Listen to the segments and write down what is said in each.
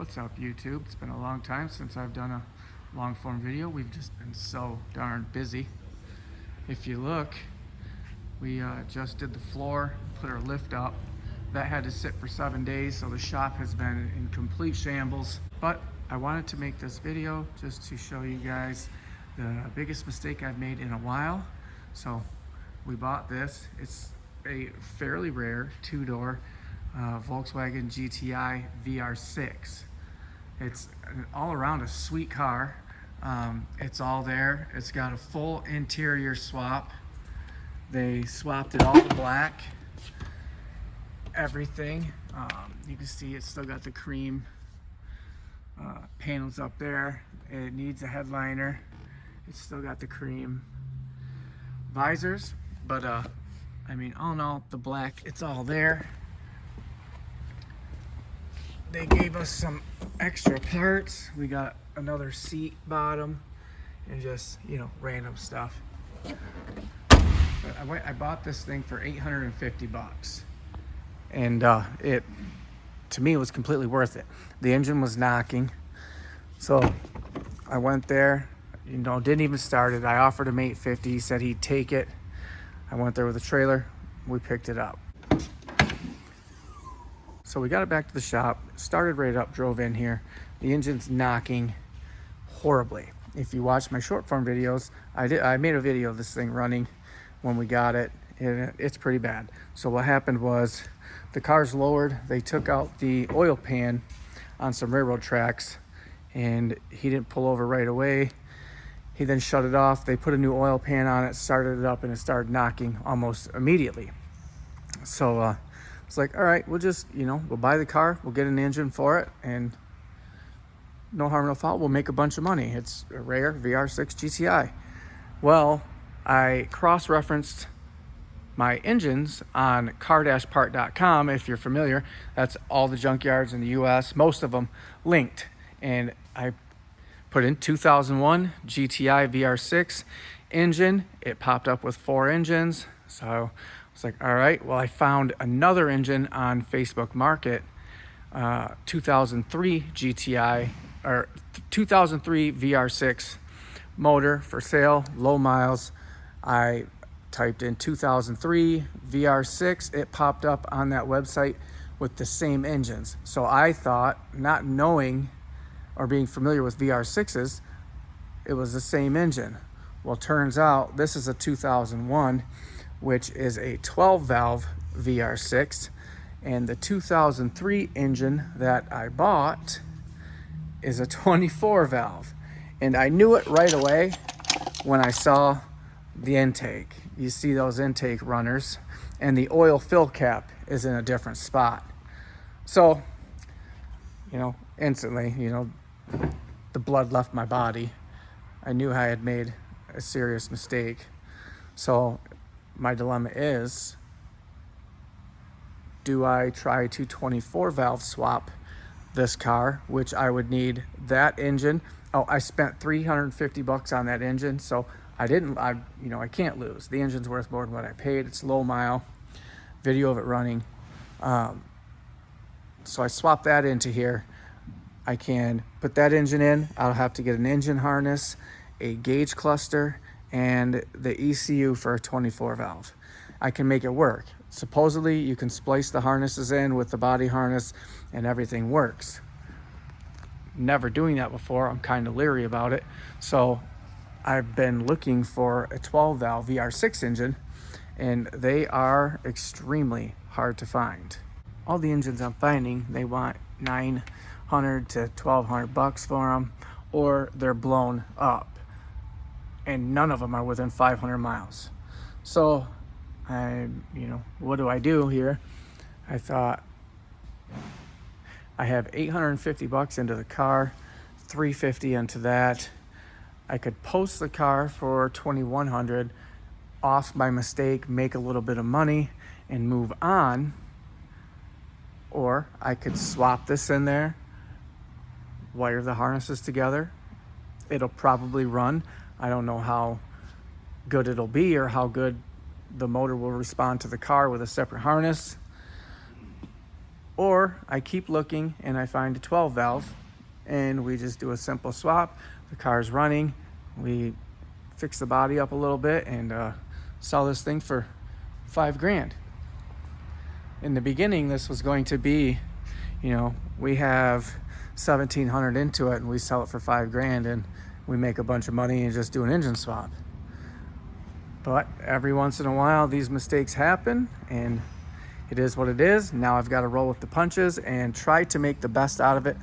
What's up, YouTube? It's been a long time since I've done a long form video. We've just been so darn busy. If you look, we just did the floor, put our lift up. That had to sit for 7 days, so the shop has been in complete shambles. But I wanted to make this video just to show you guys the biggest mistake I've made in a while. So we bought this. It's a fairly rare two-door Volkswagen GTI VR6. It's all around a sweet car. It's all there. It's got a full interior swap. They swapped it all to black. Everything. You can see it's still got the cream panels up there. It needs a headliner. It's still got the cream visors, but I mean, all in all, the black, it's all there. They gave us some extra parts. We got another seat bottom and just, you know, random stuff. But I bought this thing for 850 bucks. And it, to me, it was completely worth it. The engine was knocking. So I went there, you know, didn't even start it. I offered him 850. He said he'd take it. I went there with a trailer. We picked it up. So we got it back to the shop, started right up, drove in here. The engine's knocking horribly. If you watch my short form videos, I made a video of this thing running when we got it, and it's pretty bad. So what happened was the car's lowered. They took out the oil pan on some railroad tracks, and he didn't pull over right away. He then shut it off. They put a new oil pan on it, started it up, and it started knocking almost immediately. So it's like, all right, we'll just, you know, we'll buy the car, we'll get an engine for it, and no harm, no foul, we'll make a bunch of money. It's a rare VR6 GTI. Well, I cross-referenced my engines on car-part.com. If you're familiar, that's all the junkyards in the US, most of them linked. And I put in 2001 GTI VR6 engine. It popped up with 4 engines. So it's like, all right, well, I found another engine on Facebook Market, 2003 GTI, or 2003 VR6 motor for sale, low miles. I typed in 2003 VR6. It popped up on that website with the same engines. So I thought, not knowing or being familiar with VR6s, it was the same engine. Well, turns out this is a 2001, which is a 12 valve VR6, and the 2003 engine that I bought is a 24 valve. And I knew it right away when I saw the intake. You see those intake runners, and the oil fill cap is in a different spot. So, you know, instantly, you know, the blood left my body. I knew I had made a serious mistake. So my dilemma is, do I try to 24 valve swap this car, which I would need that engine. Oh, I spent 350 bucks on that engine, so I can't lose. The engine's worth more than what I paid. It's low mile, video of it running. So I swapped that into here. I can put that engine in. I'll have to get an engine harness, a gauge cluster, and the ECU for a 24 valve. I can make it work. Supposedly you can splice the harnesses in with the body harness and everything works. Never doing that before. I'm kind of leery about it. So I've been looking for a 12 valve VR6 engine, and they are extremely hard to find. All the engines I'm finding, they want $900 to $1,200 bucks for them, or they're blown up, and none of them are within 500 miles. So what do I do here? I thought, I have 850 bucks into the car, 350 into that. I could post the car for 2,100 off by mistake, make a little bit of money and move on. Or I could swap this in there, wire the harnesses together. It'll probably run. I don't know how good it'll be or how good the motor will respond to the car with a separate harness. Or I keep looking and I find a 12 valve and we just do a simple swap. The car's running, we fix the body up a little bit and sell this thing for $5,000. In the beginning, this was going to be, we have 1,700 into it and we sell it for $5,000 and we make a bunch of money and just do an engine swap. But every once in a while, these mistakes happen and it is what it is. Now I've got to roll with the punches and try to make the best out of it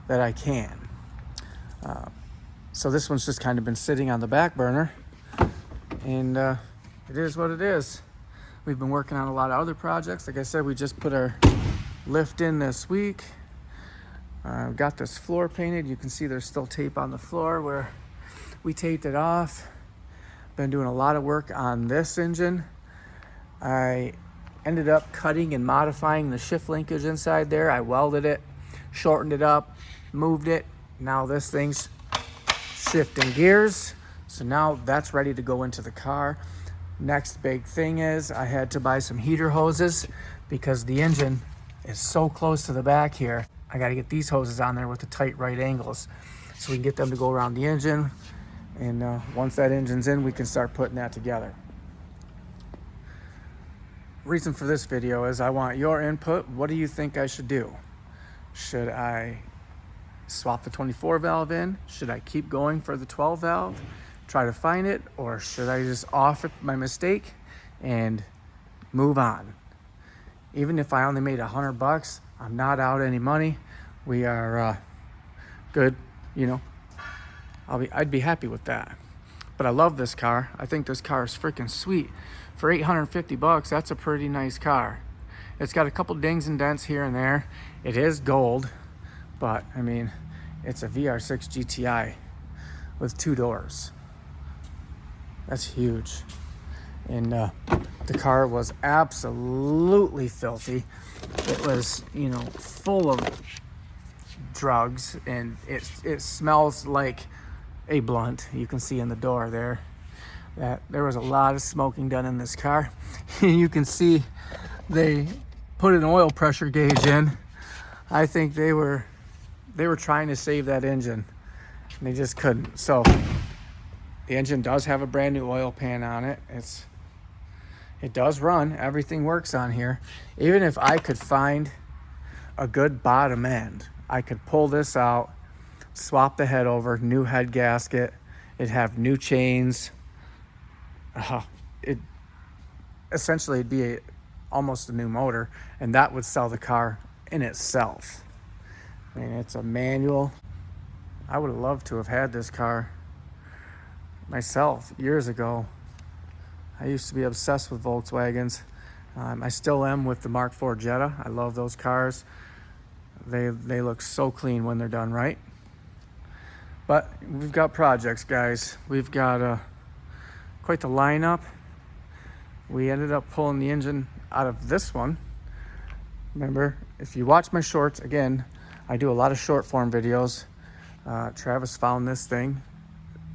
that I can. So this one's just kind of been sitting on the back burner and it is what it is. We've been working on a lot of other projects. Like I said, we just put our lift in this week. Got this floor painted. You can see there's still tape on the floor where we taped it off. Been doing a lot of work on this engine. I ended up cutting and modifying the shift linkage inside there. I welded it, shortened it up, moved it. Now this thing's shifting gears. So now that's ready to go into the car. Next big thing is I had to buy some heater hoses because the engine is so close to the back here. I got to get these hoses on there with the tight right angles so we can get them to go around the engine. And once that engine's in, we can start putting that together. Reason for this video is I want your input. What do you think I should do? Should I swap the 24 valve in? Should I keep going for the 12 valve? Try to find it, or should I just off it my mistake and move on? Even if I only made $100, I'm not out any money. We are good, I'd be happy with that. But I love this car. I think this car is freaking sweet. For $850, that's a pretty nice car. It's got a couple dings and dents here and there. It is gold, but I mean, it's a VR6 GTI with 2 doors. That's huge. And the car was absolutely filthy. It was, full of drugs, and it smells like a blunt. You can see in the door there that there was a lot of smoking done in this car. You can see they put an oil pressure gauge in. I think they were trying to save that engine and they just couldn't. So the engine does have a brand new oil pan on it. It does run. Everything works on here. Even if I could find a good bottom end, I could pull this out, swap the head over, new head gasket. It'd have new chains. It'd be almost a new motor, and that would sell the car in itself. I mean, it's a manual. I would have loved to have had this car myself years ago. I used to be obsessed with Volkswagens. I still am with the Mark IV Jetta. I love those cars. They look so clean when they're done right. But we've got projects, guys. We've got quite the lineup. We ended up pulling the engine out of this one. Remember, if you watch my shorts, again, I do a lot of short form videos. Travis found this thing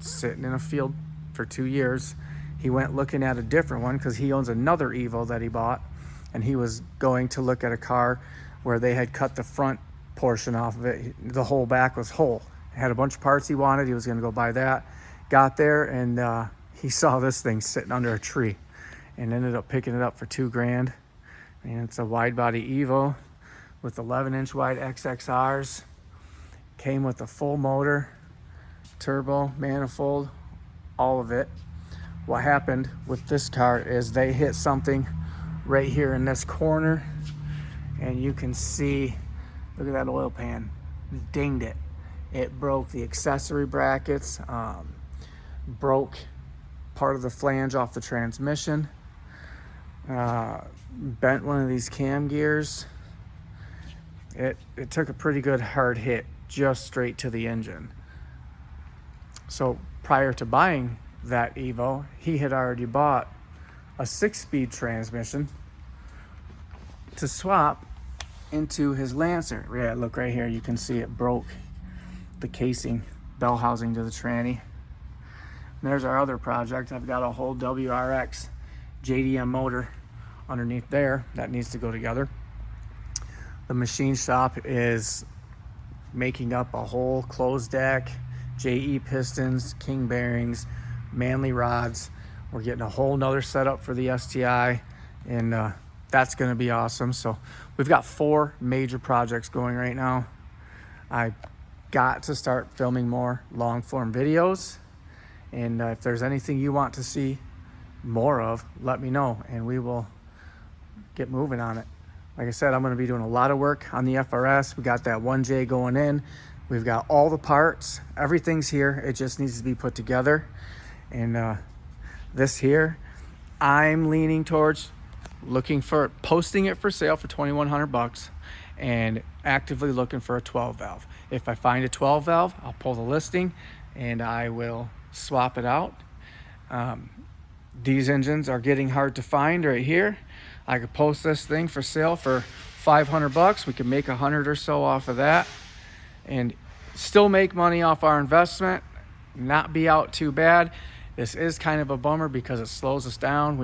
sitting in a field for 2 years. He went looking at a different one because he owns another Evo that he bought, and he was going to look at a car where they had cut the front portion off of it. The whole back was whole. It had a bunch of parts he wanted. He was going to go buy that. Got there and he saw this thing sitting under a tree and ended up picking it up for $2,000. And it's a wide body Evo with 11-inch wide XXRs. Came with a full motor, turbo, manifold, all of it. What happened with this car is they hit something right here in this corner, and you can see, look at that oil pan, dinged it. It broke the accessory brackets, broke part of the flange off the transmission, bent one of these cam gears. It took a pretty good hard hit just straight to the engine. So prior to buying that Evo, he had already bought a 6-speed transmission to swap into his Lancer. Yeah, look right here, you can see it broke the casing, bell housing to the tranny. And there's our other project. I've got a whole WRX JDM motor underneath there that needs to go together. The machine shop is making up a whole closed deck, JE pistons, king bearings, Manley rods. We're getting a whole nother setup for the STI, and that's going to be awesome. So we've got 4 major projects going right now. I got to start filming more long form videos, and if there's anything you want to see more of, let me know and we will get moving on it. Like I said, I'm going to be doing a lot of work on the FRS. We got that 1J going in. We've got all the parts. Everything's here. It just needs to be put together. And this here, I'm leaning towards posting it for sale for $2,100 and actively looking for a 12 valve. If I find a 12 valve, I'll pull the listing and I will swap it out. These engines are getting hard to find right here. I could post this thing for sale for $500. We could make 100 or so off of that and still make money off our investment, not be out too bad. This is kind of a bummer because it slows us down.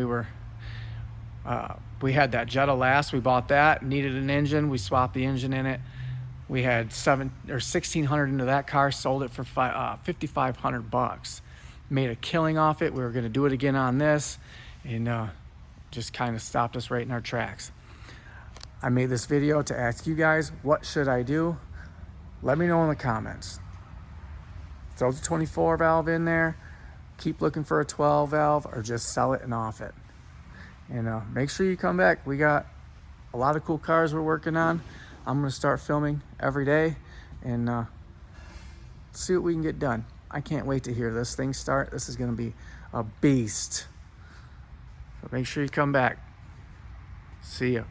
We had that Jetta last, we bought that, needed an engine, we swapped the engine in it. We had $1,600 into that car, sold it for $5,500. Made a killing off it. We were gonna do it again on this, and just kind of stopped us right in our tracks. I made this video to ask you guys, what should I do? Let me know in the comments. Throw the 24 valve in there, keep looking for a 12 valve, or just sell it and off it. And make sure you come back. We got a lot of cool cars we're working on. I'm gonna start filming every day and see what we can get done. I can't wait to hear this thing start. This is gonna be a beast. So make sure you come back. See ya.